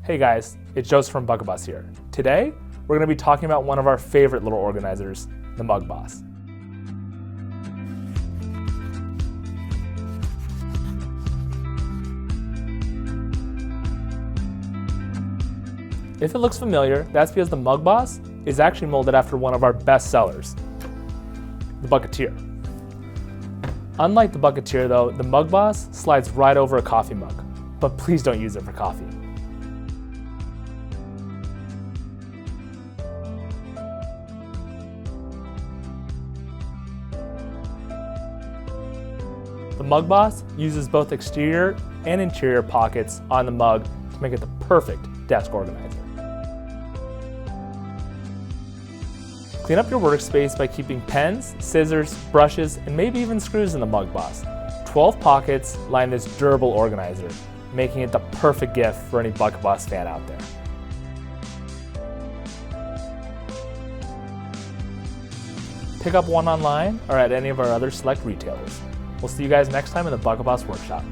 Hey guys, it's Joseph from Bucket Boss here. Today, we're going to be talking about one of our favorite little organizers, the Mug Boss. If it looks familiar, that's because the Mug Boss is actually molded after one of our best sellers, the Bucketeer. Unlike the Bucketeer though, the Mug Boss slides right over a coffee mug, but please don't use it for coffee. The Mug Boss uses both exterior and interior pockets on the mug to make it the perfect desk organizer. Clean up your workspace by keeping pens, scissors, brushes, and maybe even screws in the Mug Boss. 12 pockets line this durable organizer, making it the perfect gift for any Bucket Boss fan out there. Pick up one online or at any of our other select retailers. We'll see you guys next time in the Bucket Boss Workshop.